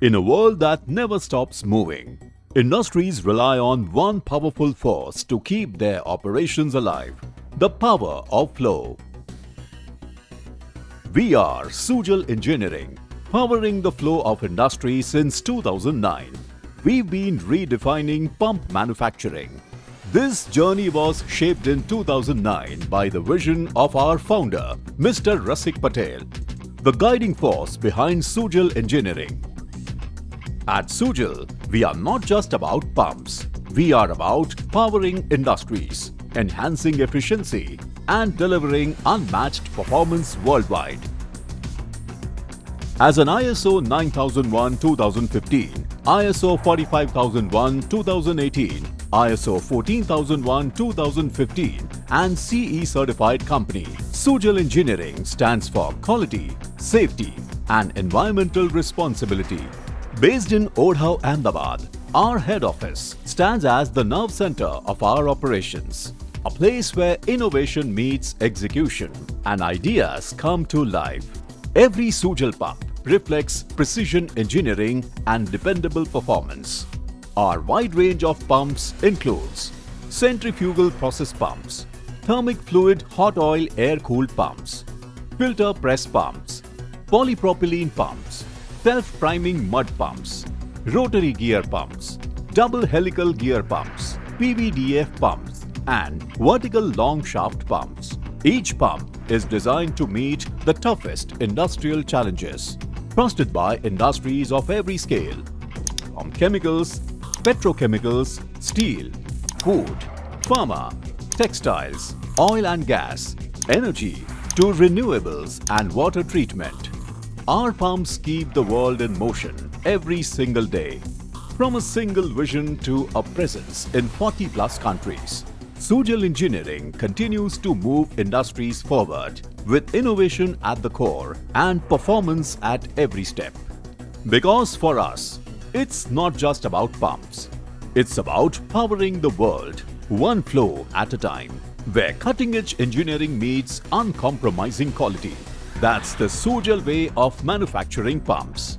In a world that never stops moving, industries rely on one powerful force to keep their operations alive: the power of flow. We are Sujal Engineering, powering the flow of industry since 2009. We've been redefining pump manufacturing. This journey was shaped in 2009 by the vision of our founder, Mr. Rasik Patel, the guiding force behind Sujal Engineering. At Sujal, we are not just about pumps. We are about powering industries, enhancing efficiency, and delivering unmatched performance worldwide. As an ISO 9001-2015, ISO 45001-2018, ISO 14001-2015, and CE certified company, Sujal Engineering stands for quality, safety, and environmental responsibility. Based in Odhav, Ahmedabad, our head office stands as the nerve center of our operations, a place where innovation meets execution and ideas come to life. Every Sujal pump reflects precision engineering and dependable performance. Our wide range of pumps includes centrifugal process pumps, thermic fluid hot oil air-cooled pumps, filter press pumps, polypropylene pumps, self-priming mud pumps, rotary gear pumps, double helical gear pumps, PVDF pumps, and vertical long shaft pumps. Each pump is designed to meet the toughest industrial challenges, trusted by industries of every scale, from chemicals, petrochemicals, steel, food, pharma, textiles, oil and gas, energy, to renewables and water treatment. Our pumps keep the world in motion every single day. From a single vision to a presence in 40+ countries, Sujal Engineering continues to move industries forward with innovation at the core and performance at every step. Because for us, it's not just about pumps. It's about powering the world, one flow at a time, where cutting-edge engineering meets uncompromising quality. That's the Sujal way of manufacturing pumps.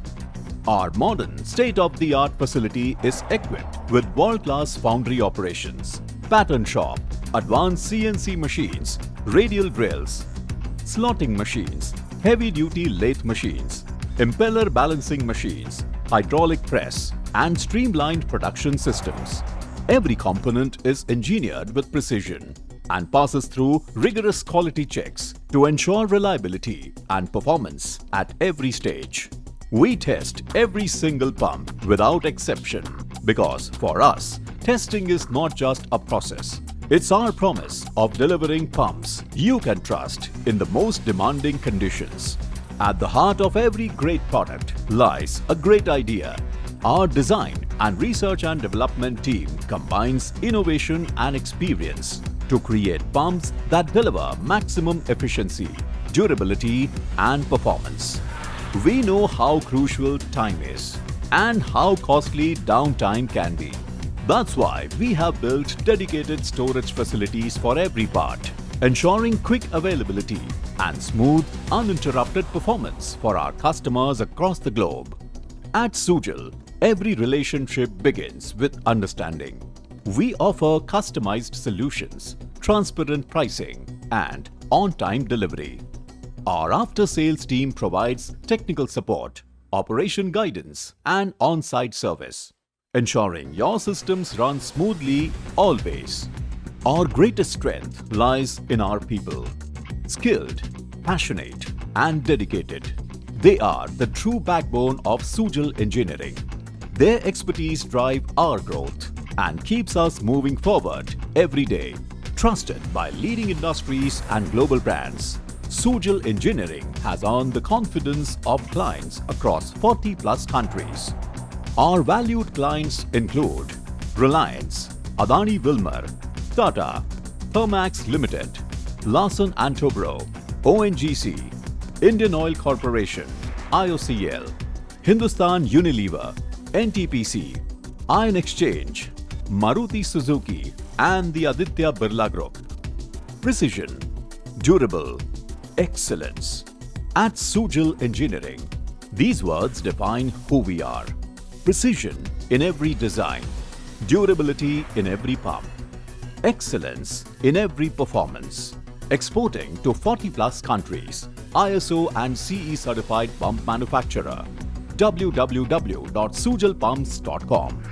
Our modern, state-of-the-art facility is equipped with world-class foundry operations, pattern shop, advanced CNC machines, radial drills, slotting machines, heavy-duty lathe machines, impeller balancing machines, hydraulic press, and streamlined production systems. Every component is engineered with precision and passes through rigorous quality checks to ensure reliability and performance at every stage. We test every single pump without exception because for us, testing is not just a process. It's our promise of delivering pumps you can trust in the most demanding conditions. At the heart of every great product lies a great idea. Our design and research and development team combines innovation and experience to create pumps that deliver maximum efficiency, durability, and performance. We know how crucial time is and how costly downtime can be. That's why we have built dedicated storage facilities for every part, ensuring quick availability and smooth, uninterrupted performance for our customers across the globe. At Sujal, every relationship begins with understanding. We offer customized solutions, transparent pricing, and on-time delivery. Our after-sales team provides technical support, operation guidance, and on-site service, ensuring your systems run smoothly always. Our greatest strength lies in our people, skilled, passionate, and dedicated. They are the true backbone of Sujal Engineering. Their expertise drives our growth and keeps us moving forward every day. Trusted by leading industries and global brands, Sujal Engineering has earned the confidence of clients across 40+ countries. Our valued clients include Reliance, Adani Wilmar, Tata, Thermax Limited, Larsen & Toubro, ONGC, Indian Oil Corporation, IOCL, Hindustan Unilever, NTPC, Iron Exchange, Maruti Suzuki, and the Aditya Birla Group. Precision, durable, excellence. At Sujal Engineering, These words define who we are. Precision in every design, durability in every pump, excellence in every performance. Exporting to 40 plus countries. ISO and CE certified pump manufacturer. www.sujalpumps.com